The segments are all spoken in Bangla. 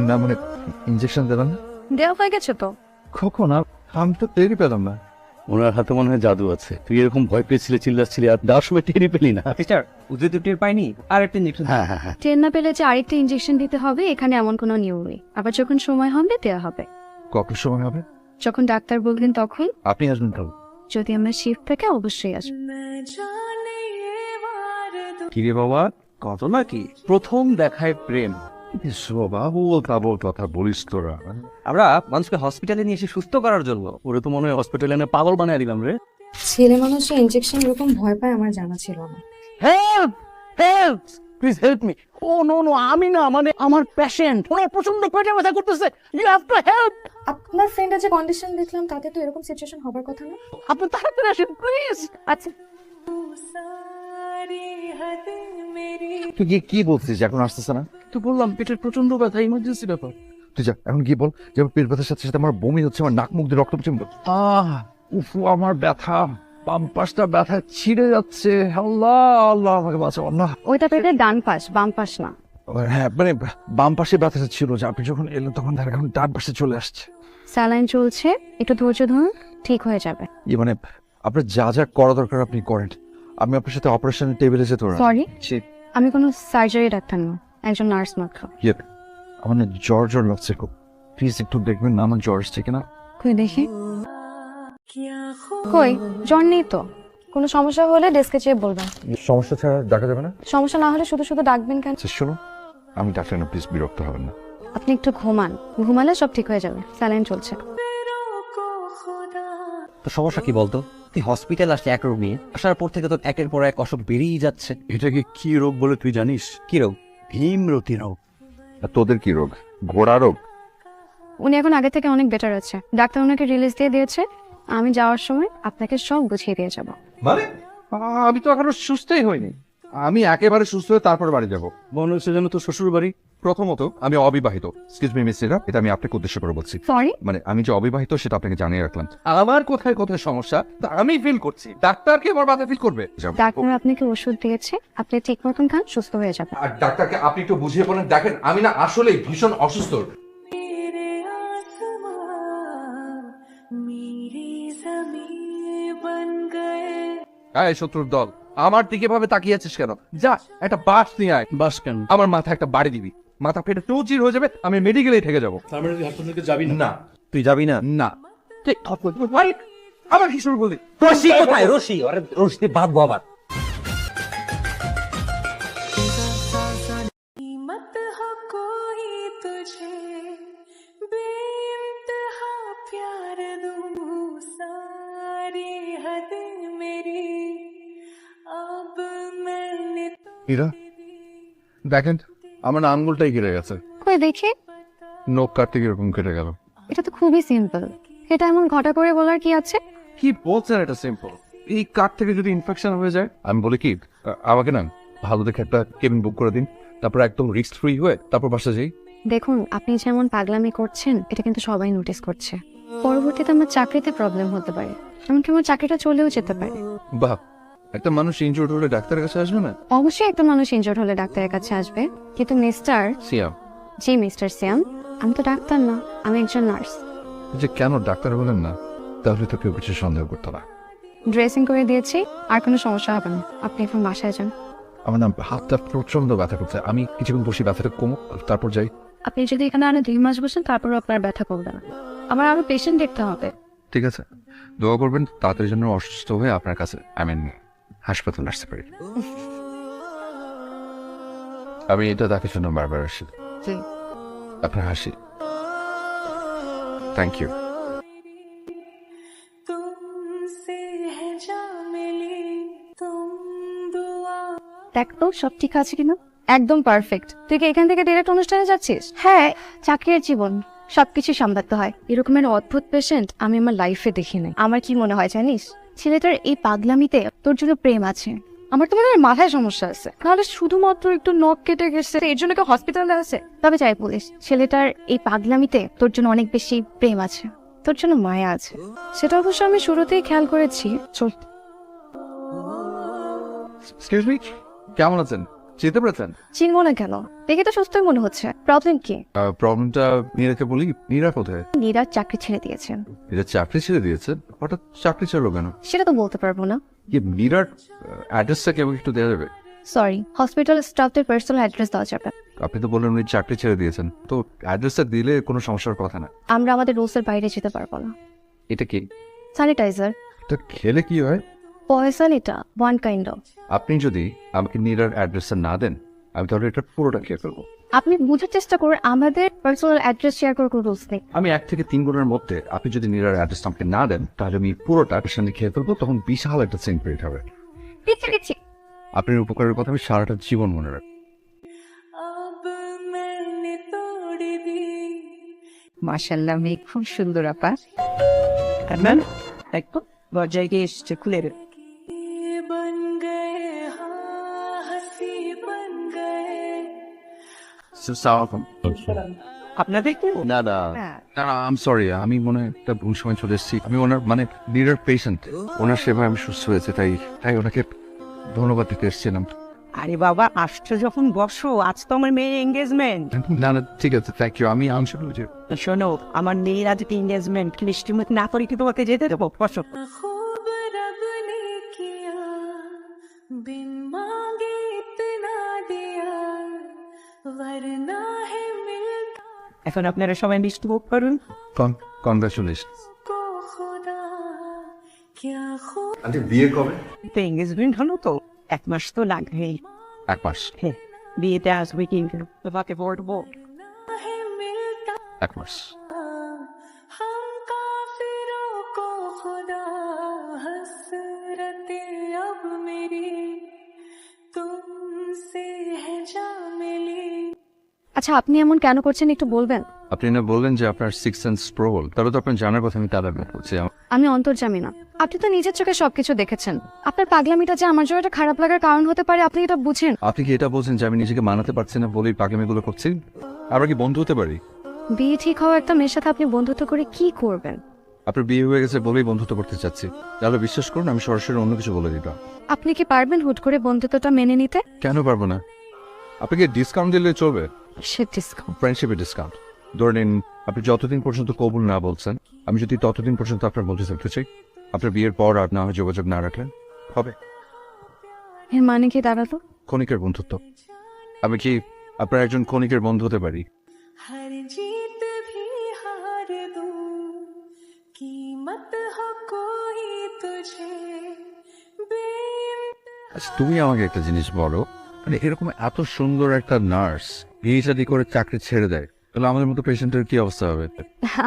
না মানে ইনজেকশন দেবেন না? দেওয়া হয়ে গেছে তো। কখন? আমি তো টেরই পেলাম না। ওনার হাতে মনে হয় জাদু আছে। তুই এরকম ভয় পেয়েছিলি, চিল্লাচ্ছিলি, আর দেওয়ার সময় টেরই পেলি না। সিস্টার উদয় তো টের পাইনি, আর একটা ইঞ্জেকশন। হ্যাঁ হ্যাঁ হ্যাঁ, টের না পেলে যে আরেকটা ইনজেকশন দিতে হবে এখানে এমন কোনো নিয়ম নেই। আবার যখন সময় হবে দেওয়া হবে। কখন সময় হবে? যখন ডাক্তার বলবেন তখন। আপনি আসবেন তো? যদি আমার শিফট থাকে অবশ্যই আসবো। কিরে বাবা, কত নাকি প্রথম দেখায় প্রেম। বাবুল তাবল কথা বলিস তোরা। আমরা মানুষকে হসপিটালে নিয়ে এসে সুস্থ করার জন্য। ওরে তো মনে হয় হসপিটালে এনে পাগল বানিয়ে দিলাম রে। ছেলে মানুষে ইনজেকশন এরকম ভয় পায় আমার জানা ছিল না। Help help, please help me. Oh no no, আমি না, মানে আমার পেশেন্ট, ওনার প্রচন্ড পেটে ব্যথা করতেছে। You have to help. আপনার ফ্রেন্ডের যে কন্ডিশন দেখলাম তাতে তো এরকম সিচুয়েশন হবার কথা না। আপনি তাড়াতাড়ি আসেন প্লিজ। আচ্ছা তুই কি বলছিস? এখন আসতেছে না? তো বললাম পেটের প্রচন্ড ব্যথা, ইমার্জেন্সি ব্যাপার। তুই যা এখন গিয়ে বল যে আমার পেট ব্যথার সাথে সাথে আমার বমি হচ্ছে, আমার নাক মুখ দিয়ে রক্ত পড়ছে। উফু, আমার ব্যথা, বাম পাশটা ব্যথা ছিঁড়ে যাচ্ছে। আল্লাহ আল্লাহ, আমাকে বাঁচাও আল্লাহ। ওইটা পেটের ডান পাশ, বাম পাশ না। হ্যাঁ মানে বাম পাশে ব্যথাটা ছিল, যে আপনি যখন এলেন তখন দেখা এখন ডান পাশে চলে আসছে। স্যালাইন চলছে, একটু ধৈর্য ধরুন, ঠিক হয়ে যাবে। মানে আপনার যা যা করা দরকার আপনি করেন। আমি আপনার সাথে অপারেশনের টেবিলে যেতে পারি? সরি, আমি কোনো সার্জারি ডাক্তার না, একজন নার্স মাত্র। আমার না জ্বর জ্বর লাগছে খুব, প্লিজ একটু দেখবেন না আমার জ্বর আসছে কিনা। কই দেখি। কই, জ্বর নেই তো। কোনো সমস্যা হলে ডেস্কে চেয়ে বলবেন। সমস্যা ছাড়া ডাকা যাবে না? সমস্যা না হলে শুধু শুধু ডাকবেন কেন? শোনো, আমি ডাক্তার না, প্লিজ বিরক্ত হবেন না। আপনি একটু ঘুমান, ঘুমালে সব ঠিক হয়ে যাবে। স্যালাইন চলছে। তো সমস্যা কি বলতো? তুই হসপিটাল আসলে এক রোগ নিয়ে, আসার পর থেকে তো একের পর এক অসুখ বেরিয়েই যাচ্ছে। এটাকে কি রোগ বলে তুই জানিস? কি রোগ? ভীমরতি রোগ। আর তোদের কি রোগ? ঘোড়া রোগ? উনি এখন আগে থেকে অনেক বেটার আছে। ডাক্তার ওনাকে রিলিজ দিয়ে দিয়েছে। আমি যাওয়ার সময় আপনাকে সব বুঝিয়ে দিয়ে যাব। মানে আমি তো এখনো সুস্থই হইনি। আমি একেবারে সুস্থ হয়ে তারপর বাড়ি যাব। মনে হচ্ছে যেন তোর শ্বশুর বাড়ি। প্রথমত আমি অবিবাহিত। এক্সকিউজ মি মিস রিরা, এটা আমি আপনাকে উদ্দেশ্য করে বলছি। সরি, মানে আমি যে অবিবাহিত সেটা আপনাকে জানিয়ে রাখলাম। আমার কোথায় কোথায় সমস্যা তা আমি ফিল করছি, ডাক্তারকে আমার বাধা ফিল করবে? ডাক্তার আপনাকে ওষুধ দিয়েছে, আপনি ঠিক মতন খান, সুস্থ হয়ে যাবেন। আর ডাক্তারকে আপনি একটু বুঝিয়ে বলেন, দেখেন আমি না আসলে ভীষণ অসুস্থ। এই শত্রুর দল, আমার দিকে ভাবে তাকিয়ে আছিস কেন? যা একটা বাস নিয়ে আয়। বাস কেন? আমার মাথা একটা বাড়ি দিবি, মাথা ফেটে টুচির হয়ে যাবে, আমি মেডিকেলে থেকে যাবো। তার মানে তুই হাসপাতালে যাবি না? না তুই যাবি না? না, ঠিক থপ করে দিবো। ভাই, আবার কি শুরু করলি? রশি কোথায়? রশি, আরে রশিতে বাঁধবো আবার। मत हो कोई तुझे बेइंतहा प्यार दूं सारी हद मेरी अब मैंने ইরা দেখেন, আমার না আঙ্গুলটাই কেটে গেছে। কই দেখি। নখ কাটতে কিরকম কেটে গেল? এটা তো খুবই সিম্পল। এটা এমন ঘটা করে বলার কি আছে? কি বলছেন? এটা সিম্পল। এই কাঠ থেকে যদি ইনফেকশন হয়ে যায়? আমি বলি কি, আমাকে না ভালো দেখে একটা কেবিন বুক করে দিন, তারপর একদম রিস্ক ফ্রি হয়ে তারপর বাসা যাই। দেখুন, আপনি যেমন পাগলামি করছেন এটা কিন্তু সবাই নোটিস করছে। পরবর্তীতে আমার চাকরিতে প্রবলেম হতে পারে, এমনকি আমার চাকরিটা চলেও যেতে পারে। বাহ, একটা মানুষ ইনজুর্ড হলে ডাক্তারের কাছে আসবে না? অবশ্যই একটা মানুষ ইনজোর্ড হলে ডাক্তারের কাছে আসবে, কিন্তু মিস্টার সিয়াম, জি মিস্টার সিয়াম, আমি তো ডাক্তার না, আমি একজন নার্স। যে কেন ডাক্তার বলেন না? তাহলে তো কেউ কিছু সন্দেহ করতো না। ড্রেসিং করে দিয়েছি, আর কোনো সমস্যা হবে না। আপনি এখন বাসায় যান। আমার না হাতটা প্রচন্ড ব্যথা করছে, আমি কিছুক্ষণ বসি, ব্যথাটা কমুক তারপর যাই। আপনি যদি এখানে আরো 2 মাস বসেন তারপর আপনার ব্যথা কমবে না। আমার আরো পেশেন্ট দেখতে হবে। ঠিক আছে, দোয়া করবেন তাড়াতাড়ি জন্য অসুস্থ হয়ে আপনার কাছে হাসপাতাল আসতে পারি। আমি এটা তাকে জন্য বারবার আসি। আপনার হাসি, থ্যাংক ইউ। तुमसे है जा मिली तुम दुआ। দেখ তো সব ঠিক আছে কিনা। একদম পারফেক্ট। তুই কি এখান থেকে ডাইরেক্ট অনুষ্ঠানে যাচ্ছিস? হ্যাঁ, চাকরির জীবন, সবকিছু সামলাতে হয়। এরকমের অদ্ভুত পেশেন্ট আমি আমার লাইফে দেখি নাই। আমার কি মনে হয় জানিস, ছেলেটার এই পাগলামিতে তোর জন্য প্রেম আছে। আমার তো মনে হয় মাথায় সমস্যা আছে, নাহলে শুধুমাত্র একটু নখ কেটে গেছে এর জন্য কেউ হসপিটালে আছে। তবে যাই বলিস, ছেলেটার এই পাগলামিতে তোর জন্য অনেক বেশি প্রেম আছে, তোর জন্য মায়া আছে। সেটা অবশ্য আমি শুরুতেই খেয়াল করেছি। চল। এক্সকিউজ মি, কেমন আছেন? চিনতে পেরেছেন? চিনবো না কেন? দেখে তো সুস্থই মনে হচ্ছে। প্রবলেম কি? প্রবলেমটা নীরাকে বলি। নীরা কোথায়? নীরা চাকরি ছেড়ে দিয়েছেন। এটা চাকরি ছেড়ে দিয়েছে? হঠাৎ চাকরি ছাড়লো কেন? সেটা তো বলতে পারবো না। কি মীরার অ্যাড্রেসটা কি আমাকে একটু দেওয়া যাবে? সরি, হসপিটাল স্টাফদের পার্সোনাল অ্যাড্রেস দেওয়া যাবে। আপনি তো বললেন উনি চাকরি ছেড়ে দিয়েছেন, তো অ্যাড্রেসটা দিলে কোনো সমস্যার কথা না। আমরা আমাদের রুলসের বাইরে যেতে পারবো না। এটা কি? স্যানিটাইজার, এটা খেলে কি হয়? পয়সন, এটা ওয়ান কাইন্ড অফ। আপনি যদি আমাকে নীরার অ্যাড্রেসটা না দেন, আমি তাহলে এটা পুরোটা খেয়ে ফেলবো। আপনি বুঝার চেষ্টা করুন, আমাদের পার্সোনাল অ্যাড্রেস শেয়ার করার কোনো রুলস নেই। আমি 1 থেকে 3 গুণের মধ্যে আপনি যদি নীরার অ্যাড্রেসটা আমাকে না দেন, তাহলে আমি পুরোটা পেশেন্টে খেয়ে ফেলবো, তখন বিশাল একটা সেন্ট পেরিট হবে। দিচ্ছি দিচ্ছি। আপনার উপকারের কথা আমি সারাটা জীবন মনে রাখবো। अब मैंने तोड़ दी মাশাল্লাহ, মেয়ে খুব সুন্দর আপা। একদম দরজায় গিয়ে এসছে, খুলে রে। बन गए हाँ हंसी बन गए আপনাদের কি? না না না না, আই এম সরি, আমি মনে হয় একটা ভুল সময় চলে এসেছি। আমি ওনার মানে নীরার পেশেন্ট, ওনার সেবায় আমি সুস্থ হয়েছে, তাই ওনাকে ধন্যবাদ দিতে এসেছিলাম। আরে বাবা, আসছো যখন বসো, আজ তো আমার মেয়ের এঙ্গেজমেন্ট। না না, ঠিক আছে, থ্যাংক ইউ। আমি আনসার বুঝে শোনো, আমার মেয়ের আজকে এঙ্গেজমেন্ট, মিষ্টি মুখ না করে কি তোমাকে যেতে দেবো? বসো। खूब रब ने किया बिन मांगे इतना दिया वरना है मिलता এখন আপনারা সবাই মিষ্টি মুখ করুন। কনগ্রাচুলেশন। को खुदा क्या खूब আন্টি বিয়ে কবে? তো এঙ্গেজমেন্ট হলো তো 1 মাস তো লাগবেই। 1 মাস। হ্যাঁ, বিয়েতে আসবে কিন্তু তোমাকে বলবো। है मिलता 1 মাস। हम काफिरों को खुदा हसरते अब मेरी तुमसे है जा मिली আচ্ছা, আপনি এমন কেন করছেন একটু বলবেন? আপনি না বললেন যে আপনার 6 সেন্স প্রবল, তাহলে তো আপনার জানার কথা আমি তারা বলছি। আমি অন্তর্যামী না। আপনি তো নিজের চোখে সবকিছু দেখেছেন। আপনার পাগলামিটা যে আমার জন্য একটা খারাপ লাগার কারণ হতে পারে, আপনি এটা বুঝেন? আপনি কি এটা বলছেন যে আমি নিজেকে মানাতে পারছি না বলেই পাগলামিগুলো করছি? আমরা কি বন্ধু হতে পারি? বিয়ে ঠিক হওয়া একটা মেয়ের সাথে আপনি বন্ধুত্ব করে কি করবেন? আপনার বিয়ে হয়ে গেছে বলেই বন্ধুত্ব করতে চাচ্ছি, তাহলে বিশ্বাস করুন আমি সরাসরি অন্য কিছু বলে দিতাম। আপনি কি পারবেন হুট করে বন্ধুত্বটা মেনে নিতে? কেন পারবো না? আপনাকে ডিসকাউন্ট দিলে চলবে? সে ডিসকাউন্ট। ফ্রেন্ডশিপের ডিসকাউন্ট। ধরে নিন আপনি যতদিন পর্যন্ত কবুল না বলছেন, আমি যদি ততদিন পর্যন্ত আপনার বন্ধু থাকতে চাই, আপনার বিয়ের পর আর না হয় যোগাযোগ না রাখলেন হবে। এর মানে কি দাঁড়ালো? ক্ষণিকের বন্ধুত্ব। আমি কি আপনার একজন ক্ষণিকের বন্ধু হতে পারি? हर जीत भी हार दूं कीमत हो कोई तुझे আচ্ছা, তুমি আমাকে একটা জিনিস বলো, মানে এরকম এত সুন্দর একটা নার্স বিয়ে শাদী করে চাকরি ছেড়ে দেয়, তাহলে আমাদের মতো পেশেন্টের কি অবস্থা হবে?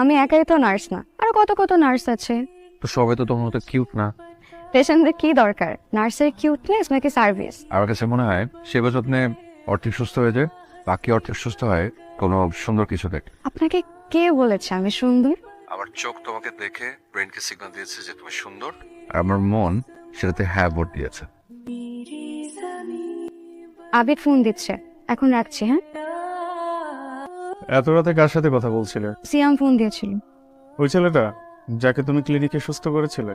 আমি একাই তো নার্স না, আরো কত কত নার্স আছে। তো সবাই তো তোমার মতো কিউট না। পেশেন্টদের কি দরকার, নার্সের কিউটনেস নাকি সার্ভিস? আমার কাছে মনে হয় সেবা যত্নে অর্ধেক সুস্থ হয়ে যায়, বাকি অর্ধেক সুস্থ হয় কোনো সুন্দর কিছু দেখে। আপনাকে কে বলেছে আমি সুন্দর? আমার চোখ তোমাকে দেখে ব্রেনকে সিগন্যাল দিয়েছে যে তুমি সুন্দর, আর আমার মন সেটাতে হ্যাঁ ভোট দিয়েছে। আবির ফোন দিচ্ছে, এখন রাখছি। হ্যাঁ, এত রাতে কার সাথে কথা বলছিলে? সিয়াম ফোন দিয়েছিল। ওই ছেলেটা যাকে তুমি ক্লিনিকে সুস্থ করেছিলে?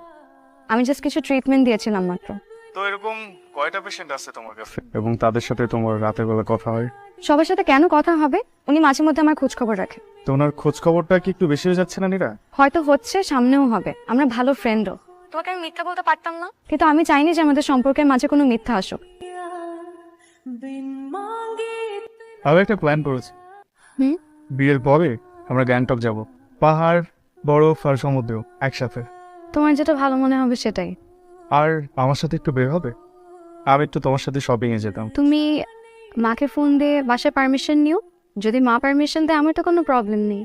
আমি জাস্ট কিছু ট্রিটমেন্ট দিয়েছিলাম মাত্র। তো এরকম কয়টা পেশেন্ট আছে তোমার কাছে এবং তাদের সাথে তোমার রাতের বেলা কথা হয়? সবার সাথে কেন কথা হবে? উনি মাঝে মধ্যে আমার খোঁজ খবর রাখে। তো ওনার খোঁজ খবরটা কি একটু বেশি হয়ে যাচ্ছে না নীরা? হয়তো হচ্ছে, সামনেও হবে। আমরা ভালো ফ্রেন্ডও। তোমাকে আমি মিথ্যা বলতে পারতাম না, কিন্তু আমি চাইনি যে আমাদের সম্পর্কের মাঝে কোনো মিথ্যা আসুক। बिन मांगे আমি একটা প্ল্যান করেছি। হুম? বিয়ের পরে আমরা গ্যাংটক যাব, পাহাড়, বরফ আর সমুদ্র একসাথে। তোমার যেটা ভালো মনে হবে সেটাই। আর আমার সাথে একটু বের হবে? আমি একটু তোমার সাথে শপিং এ যেতাম। তুমি মাকে ফোন দিয়ে বাসায় পারমিশন নিও। যদি মা পারমিশন দেয় আমার তো কোনো প্রবলেম নেই।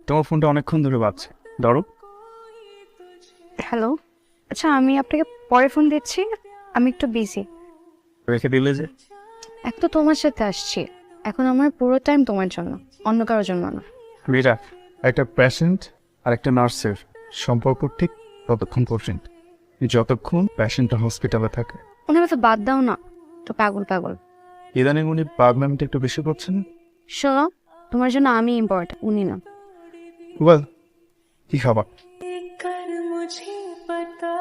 তোমার ফোনটা অনেকক্ষণ ধরে বাজছে, ধরো। হ্যালো, আচ্ছা আমি আপনাকে পরে ফোন দিচ্ছি, আমি একটু বিজি। রেখে দিলে যে? এক তো তোমার সাথে আসছি, এখন আমার পুরো টাইম তোমার জন্য, অন্য কারোর জন্য না। মীরা, একটা পেশেন্ট আর একটা নার্সের সম্পর্ক ঠিক ততক্ষণ পর্যন্ত যতক্ষণ পেশেন্টটা হসপিটালে থাকে। উনি তো বাদ দাও না, তো পাগল পাগল। ইদানিং উনি পাগলামিটা একটু বেশি করছেন। শোনো, তোমার জন্য আমি ইম্পর্টেন্ট, উনি না। ওয়েল, কি খাবার? कर मुझे पता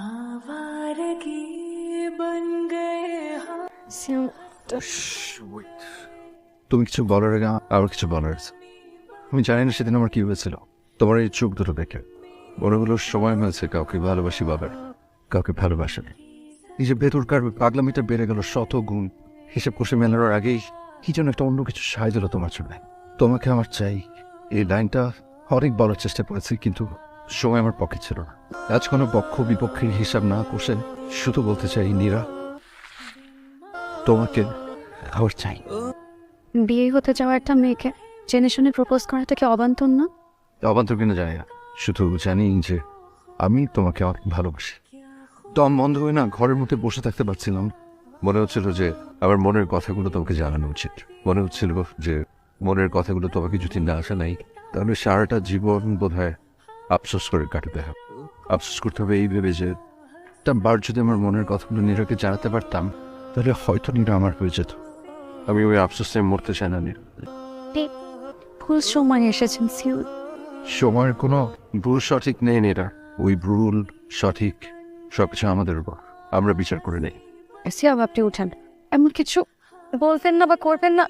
आवारगी बन गए সিয়াম, তুমি কিছু বলার আগে আরো কিছু বলার আছে। আমি জানি না সেদিন আমার কি হয়েছিল, তোমার এই চোখ দুটো দেখে মনে হলো সময় হয়েছে কাউকে ভালোবাসি বাবার, কাউকে ভালোবাসেন। নিজের ভেতরকার পাগলামিটা বেড়ে গেল শত গুণ। হিসেব কষে মেলানোর আগেই কি যেন একটা অন্য কিছু সাহায্য হলো তোমার জন্য। তোমাকে আমার চাই, এই লাইনটা অনেক বলার চেষ্টা করেছি, কিন্তু সময় আমার পক্ষে ছিল না। আজ কোনো পক্ষ বিপক্ষের হিসাব না কষে শুধু বলতে চাই নীরা, তোমাকে আমার চাই। বিয়ে হতে যাওয়া একটা মেয়েকে জেনে শুনে প্রপোজ করাটা কি অবান্তর না? অবান্তর কিনা জানি না, শুধু জানি যে আমি তোমাকে অনেক ভালোবাসি। দম বন্ধ হয়ে না ঘরের মধ্যে বসে থাকতে পারছিলাম। মনে হচ্ছিল যে আমার মনের কথাগুলো তোমাকে জানানো উচিত। মনে হচ্ছিল যে মনের কথাগুলো তোমাকে যদি না জানাই তাহলে সারাটা জীবন বোধহয় আফসোস করে কাটাতে হবে। আফসোস করতে হবে এই ভেবে যে একটা বার যদি আমার মনের কথাগুলো নীরাকে জানাতে পারতাম তাহলে হয়তো নীরা আমার হয়ে যেত। আমি ওই আফসোসে মরতে চাই না নীরা। ভুল সময় এসেছেন সিউ। সময়ের কোনো ভুল সঠিক নেই নীরা, ওই ভুল সঠিক সবকিছু আমাদের উপর, আমরা বিচার করে নেই। সিয়াম, আপনি উঠেন। এমন কিছু বলবেন না বা করবেন না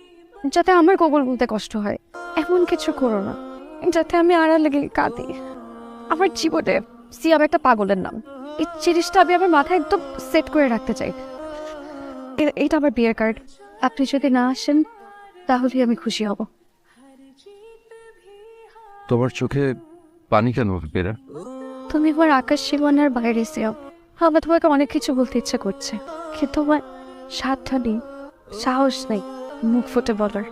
যাতে আমার কবল বলতে কষ্ট হয়। এমন কিছু করো না যাতে আমি আড়ালে গিয়ে কাঁদি। আমার জীবনে সিয়াম একটা পাগলের নাম, এই জিনিসটা আমি আমার মাথায় একদম সেট করে রাখতে চাই। এইটা আমার বিয়ের কার্ড। আপনি যদি না আসেন তাহলে আমি খুশি হব। তোমার চোখে পানি কেন বেরা? তুমি আমার আকাশ সীমানার বাইরে সিয়াম। আমার তোমাকে অনেক কিছু বলতে ইচ্ছে করছে, কিন্তু আমার সাধ্যটা নেই, সাহস নেই মুখ ফুটে বলার।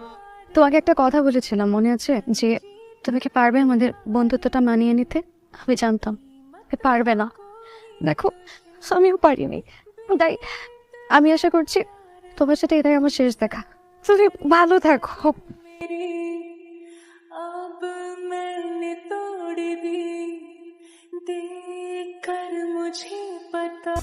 তোমাকে একটা কথা বলেছিলাম মনে আছে, যে তুমি কি পারবে আমাদের বন্ধুত্বটা মানিয়ে নিতে? আমি জানতাম পারবে না। দেখো, আমিও পারিনি। তাই আমি আশা করছি তোমার সাথে এটাই আমার শেষ দেখা। তুমি ভালো থাকো। अब मैंने तोड़ दी, देख कर मुझे पता।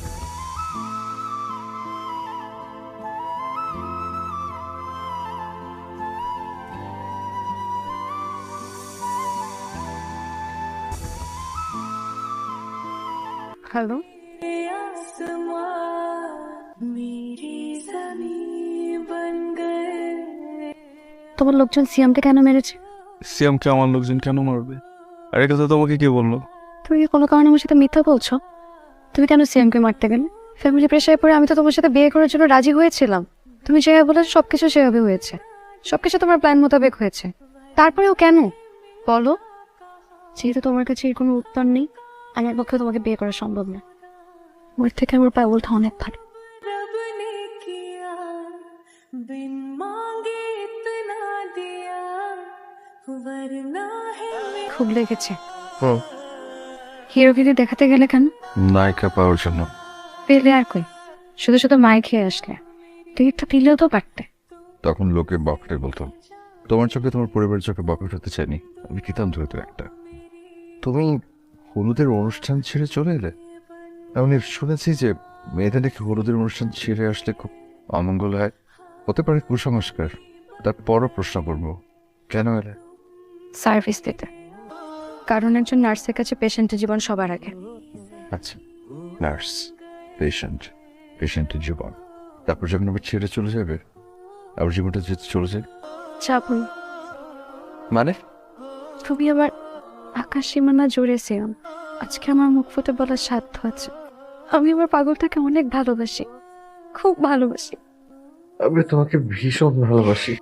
হ্যালো, आसमां मेरी ज़मीं बन गए। তোমার লোকজন সিয়ামকে কেন মেরেছে? সিয়ামকে আমার লোকজন কেন মারবে? আর এই কথা তোমাকে কে বললো? তুমি কি কোনো কারণে আমার সাথে মিথ্যা বলছো? তুমি কেন সিয়ামকে মারতে গেলে? ফ্যামিলি প্রেশারে পড়ে আমি তো তোমার সাথে বিয়ে করার জন্য রাজি হয়েছিলাম। তুমি যেভাবে বলে সবকিছু সেভাবে হয়েছে, সবকিছু তোমার প্ল্যান মোতাবেক হয়েছে। তারপরেও কেন বলো? যেহেতু তোমার কাছে এর কোনো উত্তর নেই, আমার পক্ষে তোমাকে বিয়ে করা সম্ভব না। ওর থেকে আমার পাগলটা অনেক ভালো। रब ने किया बिन मांगे इतना दिया, वरना है খুব লেগেছে। হিরোগিরি দেখাতে গেলে কেন? নায়িকা পাওয়ার জন্য। পেলে আর কই, শুধু শুধু মায় খেয়ে আসলে। টিকিটটা দিলেও তো পারতে। তখন লোকে বকটে বলতো, তোমার চোখে তোমার পরিবারের চোখে বকট হতে চাইনি, আমি কিতাম ধরে একটা। তুমি হলুদের অনুষ্ঠান ছেড়ে চলে এলে। এমনি শুনেছি যে মেয়েদের নাকি হলুদের অনুষ্ঠান ছেড়ে আসলে খুব অমঙ্গল হয়, হতে পারে কুসংস্কার। তারপরও প্রশ্ন করবো, কেন এলে? সার্ভিস দিতে। কারণ একজন নার্সের কাছে পেশেন্টের জীবন সবার আগে। আচ্ছা, নার্স, পেশেন্ট, পেশেন্টের জীবন, তারপর যখন আবার ছেড়ে চলে যাবে, আবার জীবনটা যেতে চলে যাবে চাপুন, মানে? তুমি আবার আকাশ সীমানা জুড়ে সিয়াম। আজকে আমার মুখ ফুটে বলার সাধ্য আছে। আমি আমার পাগলটাকে অনেক ভালোবাসি, খুব ভালোবাসি। আমি তোমাকে ভীষণ ভালোবাসি।